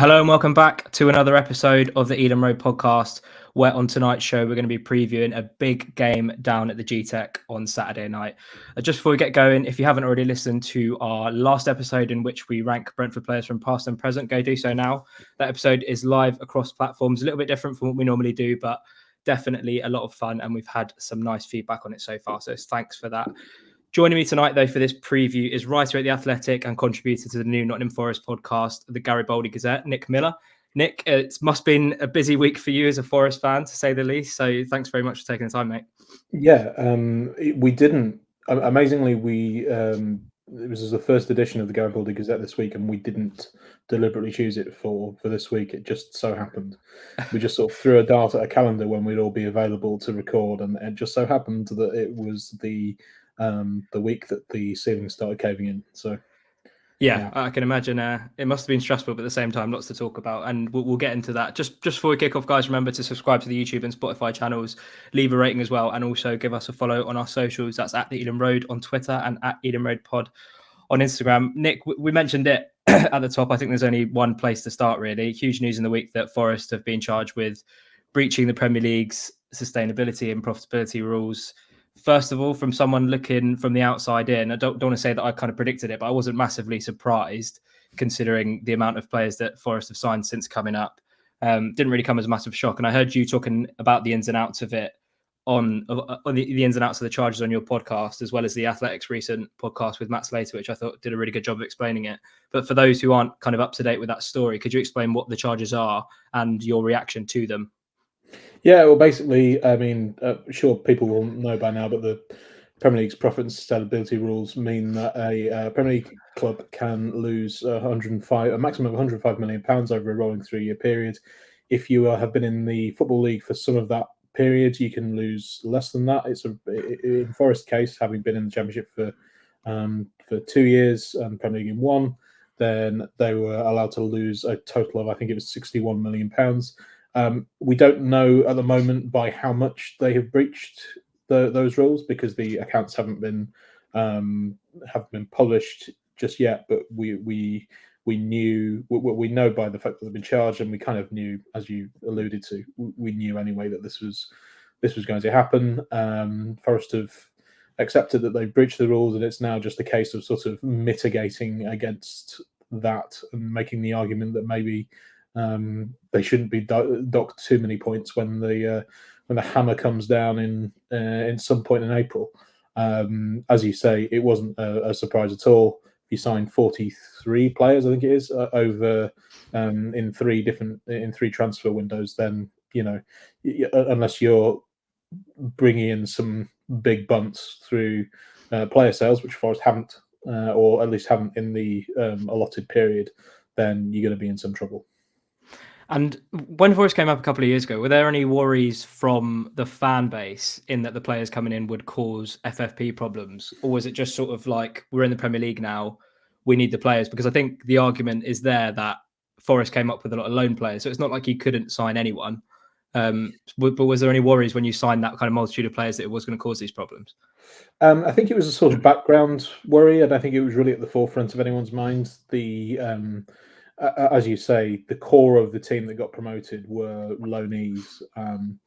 Hello and welcome back to another episode of the Eden Road podcast, where on tonight's show we're going to be previewing a big game down at the Gtech on Saturday night. Just before we get going, if you haven't already listened to our last episode in which we rank Brentford players from past and present, go do so now. That episode is live across platforms, a little bit different from what we normally do, but definitely a lot of fun, and we've had some nice feedback on it so far, so thanks for that. Joining me tonight, though, for this preview is writer at The Athletic and contributor to the new Nott'm Forest podcast, the Garibaldi Gazette, Nick Miller. Nick, it must have been a busy week for you as a Forest fan, to say the least. So thanks very much for taking the time, mate. Yeah, we didn't. Amazingly, it was the first edition of the Garibaldi Gazette this week, and we didn't deliberately choose it for this week. It just so happened. We just sort of threw a dart at a calendar when we'd all be available to record, and it just so happened that it was the week that the ceiling started caving in. So yeah. I can imagine it must have been stressful, but at the same time, lots to talk about, and we'll get into that. Just before we kick off, guys, remember to subscribe to the YouTube and Spotify channels, leave a rating as well, and also give us a follow on our socials. That's at the Eden Road on Twitter and at Eden Road Pod on Instagram. Nick, we mentioned it at the top. I think there's only one place to start, really. Huge news in the week that Forest have been charged with breaching the Premier League's sustainability and profitability rules. First of all, from someone looking from the outside in, I don't want to say that I kind of predicted it, but I wasn't massively surprised considering the amount of players that Forest have signed since coming up. Didn't really come as a massive shock. And I heard you talking about the ins and outs of it on the ins and outs of the charges on your podcast, as well as the Athletics recent podcast with Matt Slater, which I thought did a really good job of explaining it. But for those who aren't kind of up to date with that story, could you explain what the charges are and your reaction to them? Yeah, well, basically, I mean, sure, people will know by now, but the Premier League's profit and sustainability rules mean that a Premier League club can lose a maximum of £105 million over a rolling 3-year period. If you have been in the Football League for some of that period, you can lose less than that. In Forest's case, having been in the Championship for 2 years and Premier League in 1, then they were allowed to lose a total of, I think it was £61 million. We don't know at the moment by how much they have breached those rules because the accounts haven't been published just yet. But we know by the fact that they've been charged, and we kind of knew, as you alluded to, we knew anyway that this was going to happen. Forest have accepted that they've breached the rules, and it's now just a case of sort of mitigating against that and making the argument that maybe they shouldn't be docked too many points when the hammer comes down in some point in April. As you say, it wasn't a surprise at all. You signed 43 players, I think it is, over in three transfer windows. Then unless you're bringing in some big bumps through player sales, which Forest haven't, or at least haven't in the allotted period, then you're going to be in some trouble. And when Forest came up a couple of years ago, were there any worries from the fan base in that the players coming in would cause FFP problems? Or was it just sort of like, we're in the Premier League now, we need the players? Because I think the argument is there that Forest came up with a lot of loan players. So it's not like you couldn't sign anyone. But was there any worries when you signed that kind of multitude of players that it was going to cause these problems? I think it was a sort of background worry. I think it was really at the forefront of anyone's mind. As you say, the core of the team that got promoted were loanees, and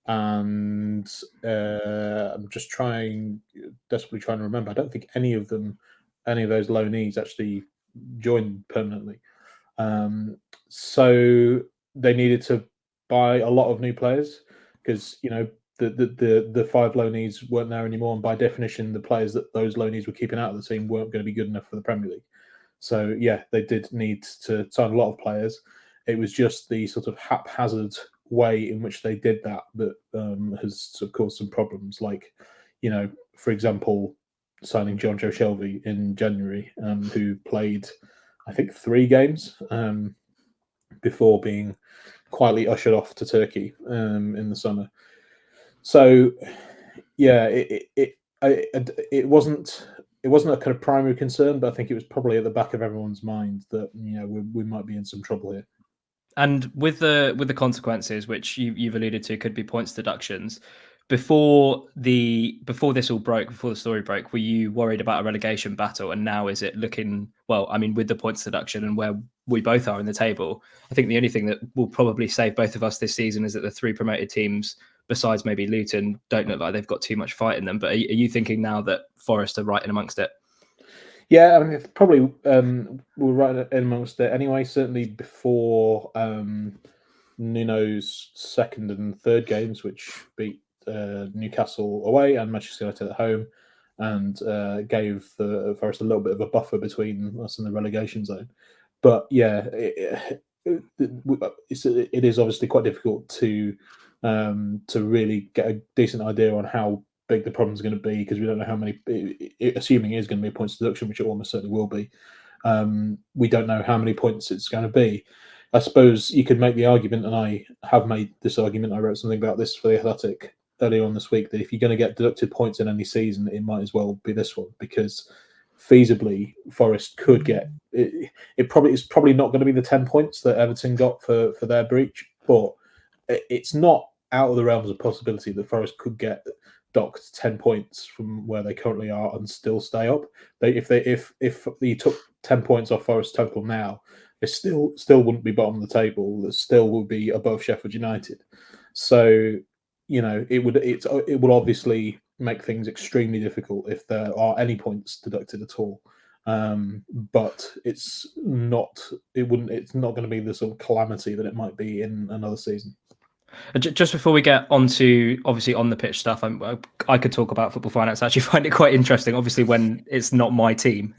I'm just desperately trying to remember. I don't think any of those loanees actually joined permanently. So they needed to buy a lot of new players because the 5 loanees weren't there anymore, and by definition, the players that those loanees were keeping out of the team weren't going to be good enough for the Premier League. So, yeah, they did need to sign a lot of players. It was just the sort of haphazard way in which they did that has sort of caused some problems. Like, for example, signing John Joe Shelby in January, who played, I think, 3 games before being quietly ushered off to Turkey in the summer. So, yeah, it wasn't a kind of primary concern, but I think it was probably at the back of everyone's mind that we might be in some trouble here. And with the consequences, which you've alluded to, could be points deductions. before this all broke, before the story broke, were you worried about a relegation battle? And now is it looking well? I mean, with the points deduction and where we both are in the table, I think the only thing that will probably save both of us this season is that the 3 promoted teams, besides maybe Luton, don't look like they've got too much fight in them. But are you thinking now that Forest are right in amongst it? Yeah, I mean, it's probably we're right in amongst it anyway. Certainly before Nuno's second and third games, which beat Newcastle away and Manchester United at home, and gave the Forest a little bit of a buffer between us and the relegation zone. But yeah, it is obviously quite difficult to really get a decent idea on how big the problem is going to be, because we don't know how many, assuming it is going to be a points deduction, which it almost certainly will be. We don't know how many points it's going to be. I suppose you could make the argument, and I have made this argument, I wrote something about this for The Athletic earlier on this week, that if you're going to get deducted points in any season, it might as well be this one, because feasibly Forest could get it. It's probably not going to be the 10 points that Everton got for their breach, but it's not out of the realms of possibility that Forest could get docked 10 points from where they currently are and still stay up. If you took 10 points off Forest total now, they still wouldn't be bottom of the table. They still would be above Sheffield United. So, it would obviously make things extremely difficult if there are any points deducted at all. But it's not going to be the sort of calamity that it might be in another season. Just before we get onto obviously on the pitch stuff, I could talk about football finance. I actually find it quite interesting. Obviously, when it's not my team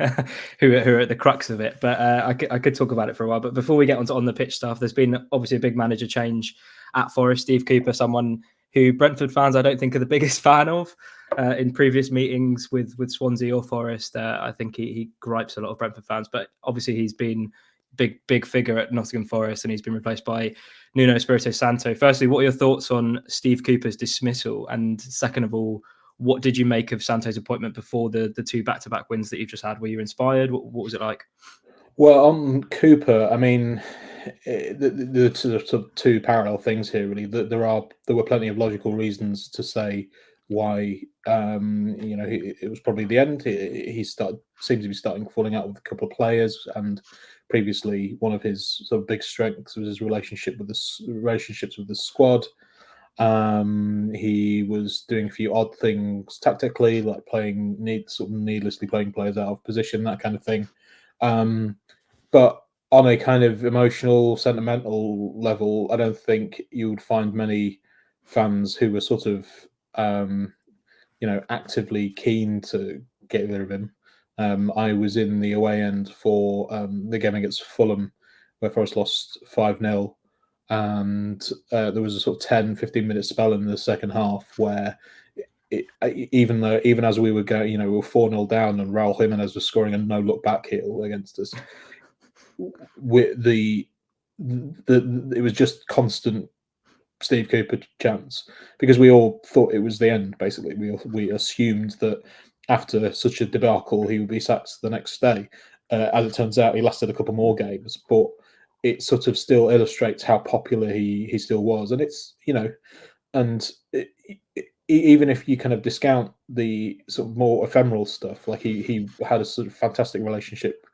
who are at the crux of it, but I could talk about it for a while. But before we get on the pitch stuff, there's been obviously a big manager change at Forest. Steve Cooper, someone who Brentford fans I don't think are the biggest fan of. In previous meetings with Swansea or Forest, I think he gripes a lot of Brentford fans. But obviously, he's been big figure at Nottingham Forest, and he's been replaced by Nuno Espirito Santo. Firstly, what are your thoughts on Steve Cooper's dismissal? And second of all, what did you make of Santo's appointment before the 2 back-to-back wins that you've just had? Were you inspired? What was it like? Well, on Cooper, I mean, the sort of 2 parallel things here, really. There were plenty of logical reasons to say why it was probably the end. He seems to be falling out with a couple of players, and previously one of his sort of big strengths was his relationships with the squad. He was doing a few odd things tactically, like needlessly playing players out of position, that kind of thing. But on a kind of emotional, sentimental level, I don't think you would find many fans who were sort of actively keen to get rid of him. I was in the away end for the game against Fulham, where Forest lost 5-0. And there was a sort of 10-15 minute spell in the second half where even as we were going, we were 4-0 down, and Raul Jimenez was scoring a no-look back heel against us. It was just constant Steve Cooper chance, because we all thought it was the end. Basically, we assumed that after such a debacle he would be sacked the next day. As it turns out, he lasted a couple more games, but it sort of still illustrates how popular he still was. And it's even if you kind of discount the sort of more ephemeral stuff, like he had a sort of fantastic relationship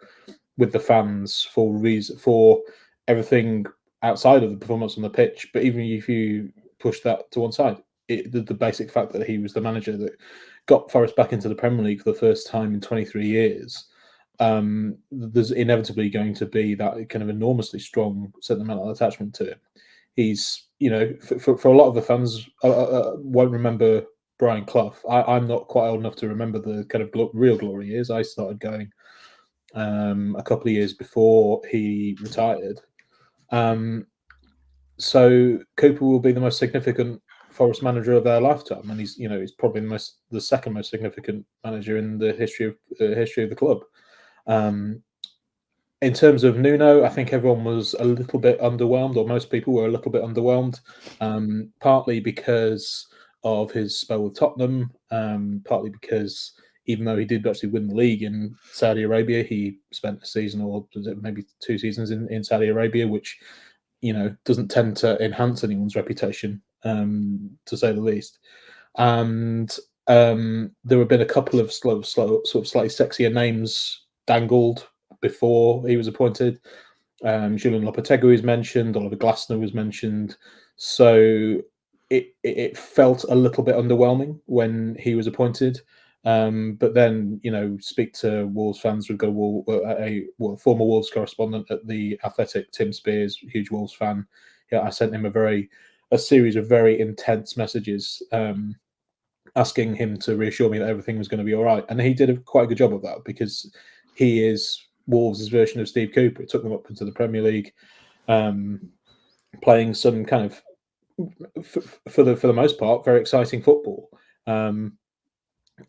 with the fans for everything outside of the performance on the pitch. But even if you push that to one side, the basic fact that he was the manager that got Forest back into the Premier League for the first time in 23 years, there's inevitably going to be that kind of enormously strong sentimental attachment to him. He's, for a lot of the fans, won't remember Brian Clough. I'm not quite old enough to remember the kind of real glory years. I started going a couple of years before he retired. So Cooper will be the most significant Forest manager of their lifetime, and he's probably the second most significant manager in the history of the club. In terms of Nuno, I think everyone was a little bit underwhelmed, or most people were a little bit underwhelmed, partly because of his spell with Tottenham, partly because even though he did actually win the league in Saudi Arabia, he spent a season, or maybe 2 seasons in Saudi Arabia, which doesn't tend to enhance anyone's reputation, to say the least. and there have been a couple of sort of slightly sexier names dangled before he was appointed. Julian Lopetegui was mentioned, Oliver Glasner was mentioned, so it felt a little bit underwhelming when he was appointed. But then, speak to Wolves fans. We've got a former Wolves correspondent at The Athletic, Tim Spears, huge Wolves fan. Yeah, I sent him a series of very intense messages asking him to reassure me that everything was going to be all right. And he did quite a good job of that, because he is Wolves' version of Steve Cooper. It took them up into the Premier League, playing some kind of, for the most part, very exciting football.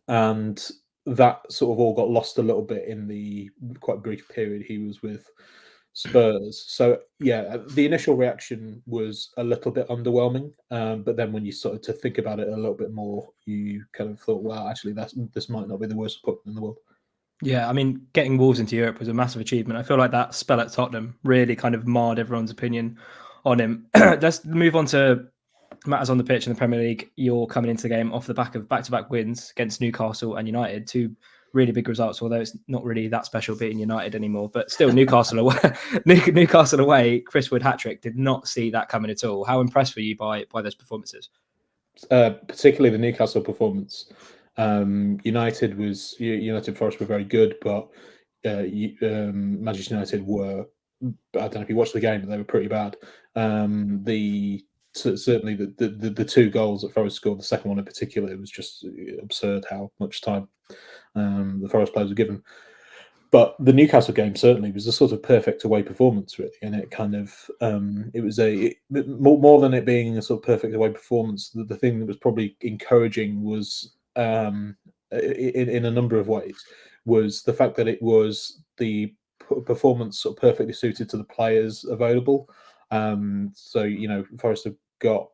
And that sort of all got lost a little bit in the quite brief period he was with Spurs. So yeah, the initial reaction was a little bit underwhelming, but then when you started to think about it a little bit more, you kind of thought, well, actually, this might not be the worst appointment in the world. Yeah, I mean, getting Wolves into Europe was a massive achievement. I feel like that spell at Tottenham really kind of marred everyone's opinion on him. Let's move on to matters on the pitch in the Premier League. You're coming into the game off the back of back-to-back wins against Newcastle and United, two really big results, although it's not really that special beating United anymore. But still, Newcastle away, Newcastle away, Chris Wood hat-trick, did not see that coming at all. How impressed were you by those performances? Particularly the Newcastle performance. United Forest were very good, but Manchester United were, I don't know if you watched the game, but they were pretty bad. Certainly the two goals that Forest scored, the second one in particular, it was just absurd how much time the Forest players were given. But the Newcastle game certainly was a sort of perfect away performance, really, and it kind of it was more than it being a sort of perfect away performance. The thing that was probably encouraging was in a number of ways was the fact that it was the performance sort of perfectly suited to the players available. So Forest have got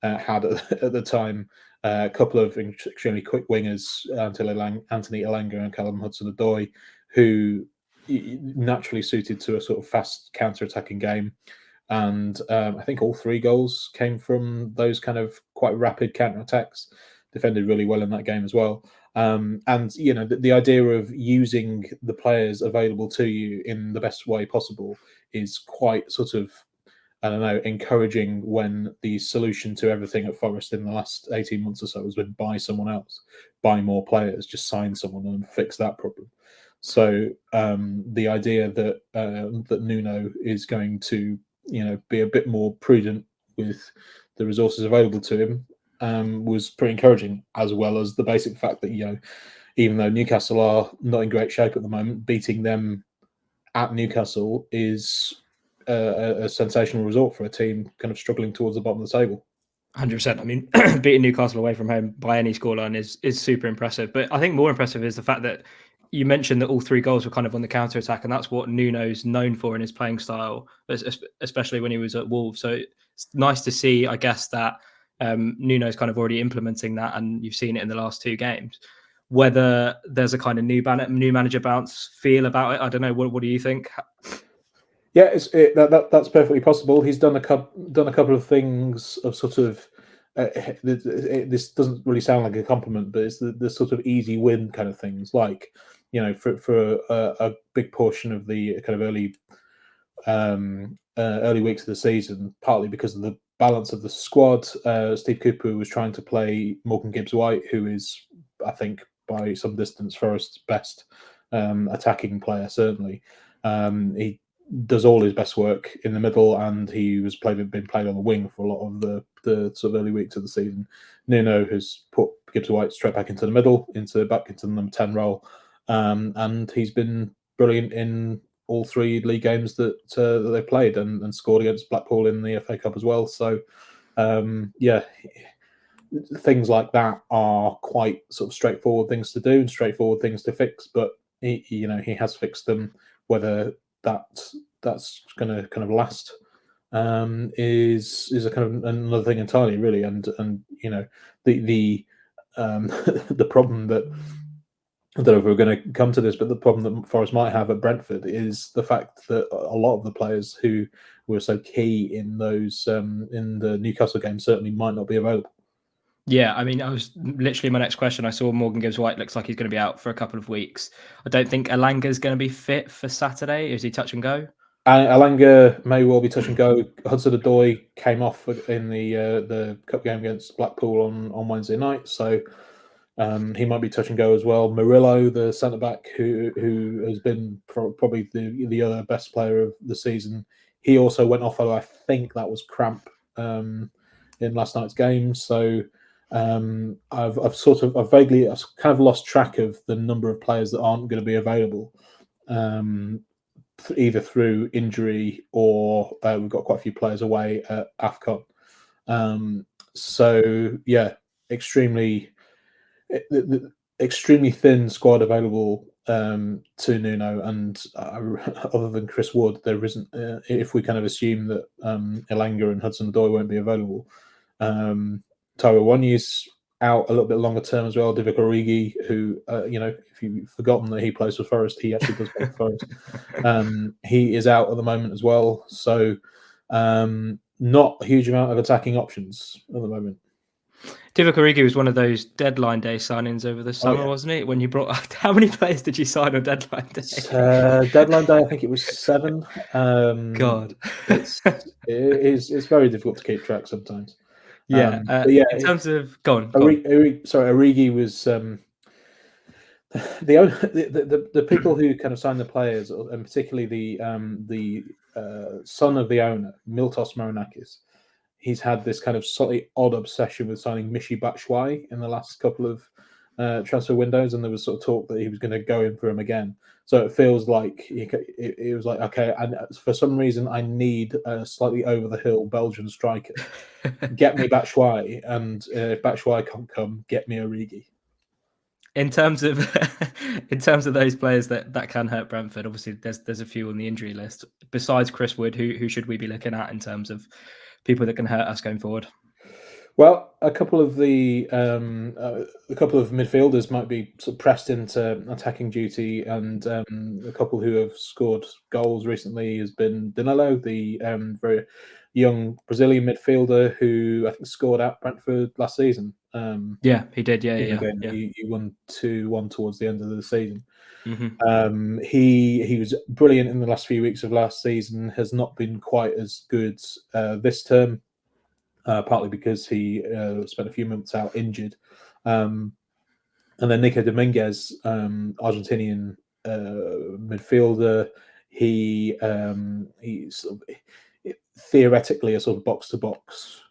had at the time a couple of extremely quick wingers, Anthony Elanga and Callum Hudson-Odoi, who naturally suited to a sort of fast counter-attacking game. And I think all three goals came from those kind of quite rapid counter-attacks. Defended really well in that game as well. And the idea of using the players available to you in the best way possible is quite sort of, I don't know, encouraging, when the solution to everything at Forest in the last 18 months or so has been buy someone else, buy more players, just sign someone and fix that problem. So the idea that that Nuno is going to be a bit more prudent with the resources available to him was pretty encouraging, as well as the basic fact that even though Newcastle are not in great shape at the moment, beating them at Newcastle is a sensational result for a team kind of struggling towards the bottom of the table. 100%. I mean, beating Newcastle away from home by any scoreline is super impressive. But I think more impressive is the fact that you mentioned that all three goals were kind of on the counter attack, and that's what Nuno's known for in his playing style, especially when he was at Wolves. So it's nice to see, I guess, that Nuno's kind of already implementing that, and you've seen it in the last two games. Whether there's a kind of new manager bounce feel about it, I don't know. What do you think? Yeah, that's perfectly possible. He's done a couple of things of sort of. This doesn't really sound like a compliment, but it's the sort of easy win kind of things, like for a big portion of the kind of early weeks of the season, partly because of the balance of the squad. Steve Cooper was trying to play Morgan Gibbs-White, who is, I think, by some distance, Forest's best attacking player. Certainly, he does all his best work in the middle, and he was been played on the wing for a lot of the sort of early weeks of the season. Nuno has put Gibbs-White straight back into the middle, back into the number 10 role, and he's been brilliant in all three league games that they've played, and scored against Blackpool in the FA Cup as well. So things like that are quite sort of straightforward things to do and straightforward things to fix, but he has fixed them. Whether that's going to kind of last is a kind of another thing entirely, really. And the the problem that, I don't know if we're going to come to this, but the problem that Forest might have at Brentford is the fact that a lot of the players who were so key in those in the Newcastle game certainly might not be available. Yeah, I mean, I was literally my next question. I saw Morgan Gibbs White looks like he's going to be out for a couple of weeks. I don't think Alanga's going to be fit for Saturday. Is he touch and go? Alanga may well be touch and go. Hudson-Odoi came off in the cup game against Blackpool on Wednesday night, so he might be touch and go as well. Murillo, the centre back, who has been probably the other best player of the season, he also went off. I think that was cramp in last night's game. So I've kind of lost track of the number of players that aren't going to be available. Either through injury or we've got quite a few players away at AFCON. So yeah, extremely thin squad available to Nuno, and other than Chris Wood, there isn't. If we kind of assume that Elanga and Hudson-Odoi won't be available, Taiwo Awoniyi's out a little bit longer term as well. Divock Origi, who if you've forgotten that he plays for Forest, he actually does play for Forest. He is out at the moment as well, so not a huge amount of attacking options at the moment. Divock Origi was one of those deadline day signings over the summer, wasn't it? When you brought, how many players did you sign on deadline day? Deadline day, I think it was 7. God, it's very difficult to keep track sometimes. Yeah, in terms of go on. Origi was the people who kind of signed the players, and particularly the son of the owner, Miltos Marinakis. He's had this kind of slightly odd obsession with signing Michy Batshuayi in the last couple of transfer windows, and there was sort of talk that he was going to go in for him again. So it feels like it was like, okay, and for some reason I need a slightly over the hill Belgian striker. Get me Batshuayi, and if Batshuayi can't come, get me Origi. In terms of those players that can hurt Brentford, obviously there's a few on the injury list. Besides Chris Wood, who should we be looking at in terms of people that can hurt us going forward? Well, a couple of midfielders might be sort of pressed into attacking duty, and a couple who have scored goals recently has been Danilo, the very young Brazilian midfielder who I think scored at Brentford last season. Yeah, he did. Yeah. He won 2-1 towards the end of the season. Mm-hmm. He was brilliant in the last few weeks of last season. Has not been quite as good this term. Partly because he spent a few months out injured. And then Nico Dominguez, Argentinian midfielder, he's theoretically a sort of box-to-box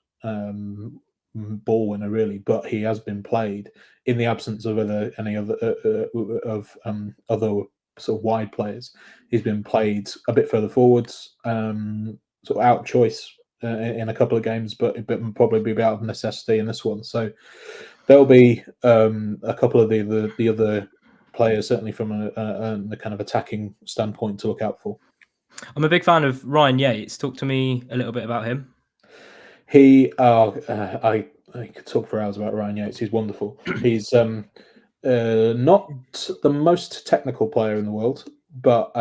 ball winner, really, but he has been played in the absence of any other sort of wide players. He's been played a bit further forwards, sort of out choice in a couple of games, but probably be out of necessity in this one. So there'll be a couple of the other players, certainly from a kind of attacking standpoint, to look out for. I'm a big fan of Ryan Yates. Talk to me a little bit about him. I could talk for hours about Ryan Yates. He's wonderful. He's not the most technical player in the world, but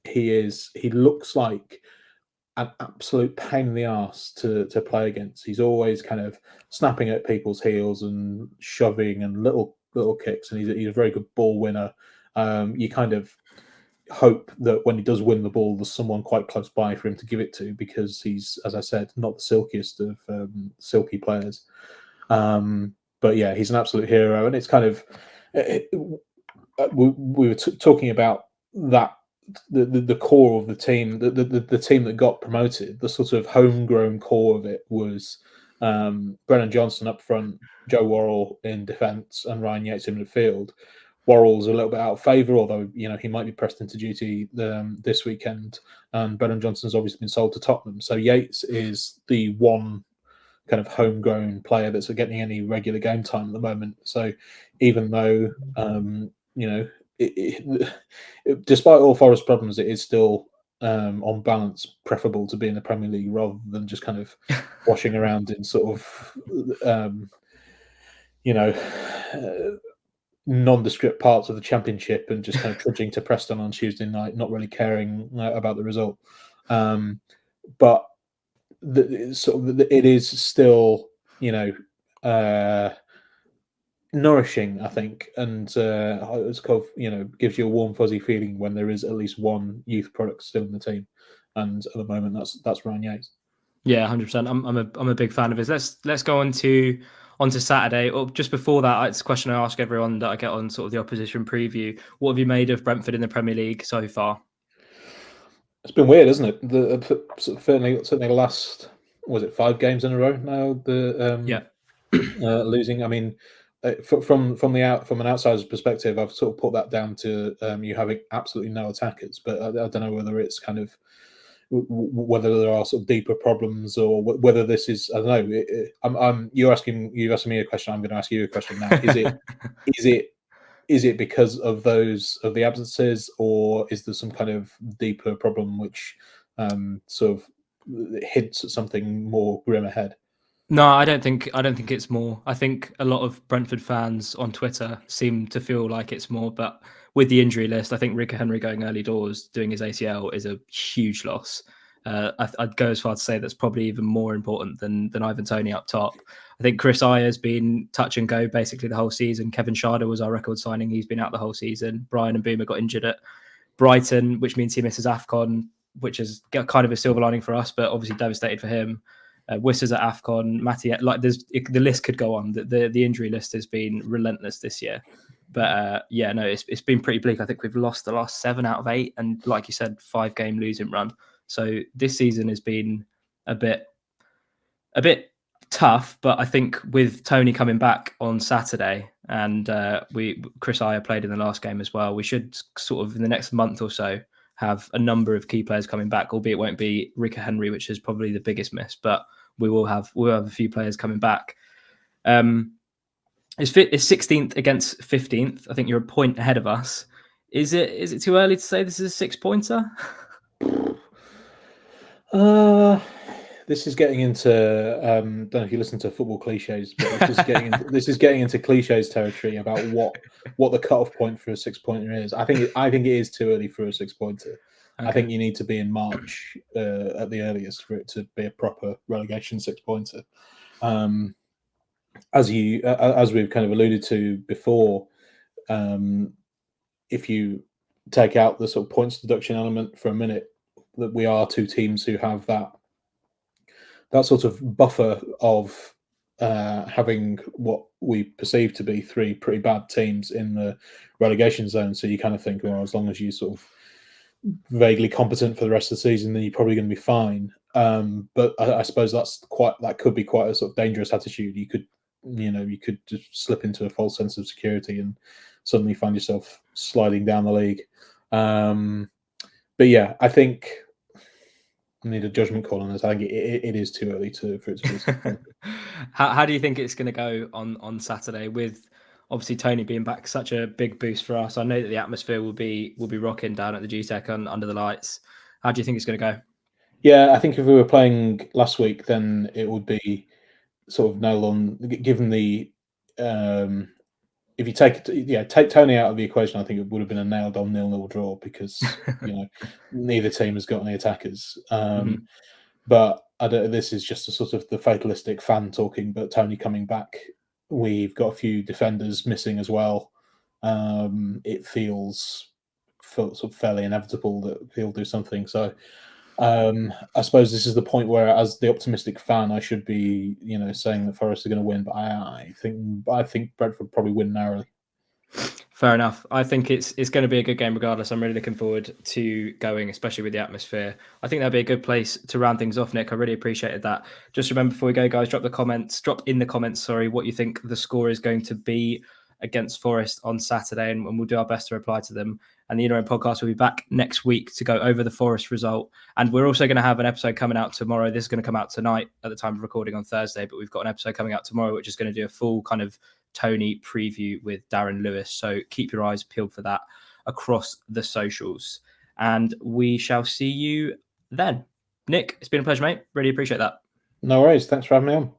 he looks like an absolute pain in the arse to play against. He's always kind of snapping at people's heels and shoving and little kicks, and he's a very good ball winner. You kind of hope that when he does win the ball, there's someone quite close by for him to give it to, because he's, as I said, not the silkiest of silky players. But yeah, he's an absolute hero, and it's kind of we were talking about that. The core of the team, the team that got promoted, the sort of homegrown core of it was Brennan Johnson up front, Joe Worrell in defence, and Ryan Yates in midfield. Worrell's a little bit out of favour, although he might be pressed into duty this weekend. And Brennan Johnson's obviously been sold to Tottenham, so Yates is the one kind of homegrown player that's getting any regular game time at the moment. So even though despite all Forest problems, it is still on balance preferable to be in the Premier League rather than just kind of washing around in sort of nondescript parts of the Championship and just kind of trudging to Preston on Tuesday night, not really caring about the result. But it is still nourishing, I think, and it's kind of, gives you a warm fuzzy feeling when there is at least one youth product still in the team, and at the moment that's Ryan Yates. Yeah, 100%. I'm a big fan of his. Let's go on to Saturday. Or just before that, it's a question I ask everyone that I get on sort of the opposition preview. What have you made of Brentford in the Premier League so far? It's been weird, isn't it? Certainly the last, was it 5 games in a row now? Yeah. Losing. I mean, from an outsider's perspective, I've sort of put that down to you having absolutely no attackers. But I don't know whether it's kind of whether there are sort of deeper problems or whether this is, I don't know. You're asking me a question. I'm going to ask you a question now. Is it because of the absences, or is there some kind of deeper problem which sort of hints at something more grim ahead? No, I don't think it's more. I think a lot of Brentford fans on Twitter seem to feel like it's more, but with the injury list, I think Rico Henry going early doors doing his ACL is a huge loss. I'd go as far to say that's probably even more important than Ivan Toney up top. I think Chris Ayer's been touch and go basically the whole season. Kevin Schade was our record signing; he's been out the whole season. Brian and Boomer got injured at Brighton, which means he misses AFCON, which is kind of a silver lining for us, but obviously devastated for him. Wissa's at AFCON, Matty, like the list could go on. The injury list has been relentless this year. But yeah, no, it's been pretty bleak. I think we've lost the last 7 out of 8, and like you said, 5-game losing run. So this season has been a bit tough. But I think with Toney coming back on Saturday, and Chris Ayer played in the last game as well, we should sort of in the next month or so have a number of key players coming back, albeit it won't be Rico Henry, which is probably the biggest miss, but we'll have a few players coming back. It's 16th against 15th. I think you're a point ahead of us. Is it too early to say this is a 6-pointer? This is getting into don't know if you listen to football cliches, but this is getting into cliches territory about what the cutoff point for a 6-pointer is. I think it is too early for a 6-pointer. Okay. I think you need to be in March at the earliest for it to be a proper relegation 6-pointer. As we've kind of alluded to before, if you take out the sort of points deduction element for a minute, that we are 2 teams who have that sort of buffer of having what we perceive to be 3 pretty bad teams in the relegation zone. So you kind of think, well, as long as you're sort of vaguely competent for the rest of the season, then you're probably going to be fine. But I suppose that could be quite a sort of dangerous attitude. You could just slip into a false sense of security and suddenly find yourself sliding down the league. But yeah, I think I need a judgment call on this. I think it is too early for it to be. How do you think it's going to go on Saturday with obviously Toney being back? Such a big boost for us. I know that the atmosphere will be rocking down at the Gtech under the lights. How do you think it's going to go? Yeah, I think if we were playing last week, then it would be sort of nailed on. Given the if you take Toney out of the equation, I think it would have been a nailed on 0-0 draw because neither team has got any attackers. But this is just a sort of the fatalistic fan talking. But Toney coming back, we've got a few defenders missing as well. It feels sort of fairly inevitable that he'll do something. So I suppose this is the point where, as the optimistic fan, I should be, saying that Forest are going to win, but I think Brentford probably win narrowly. Fair enough. I think it's going to be a good game regardless. I'm really looking forward to going, especially with the atmosphere. I think that'd be a good place to round things off, Nick. I really appreciated that. Just remember before we go, guys, drop in the comments, what you think the score is going to be against Forest on Saturday, and we'll do our best to reply to them. And the Interim Podcast will be back next week to go over the Forest result. And we're also going to have an episode coming out tomorrow. This is going to come out tonight at the time of recording on Thursday, but we've got an episode coming out tomorrow, which is going to do a full kind of Toney preview with Darren Lewis. So keep your eyes peeled for that across the socials. And we shall see you then. Nick, it's been a pleasure, mate. Really appreciate that. No worries. Thanks for having me on.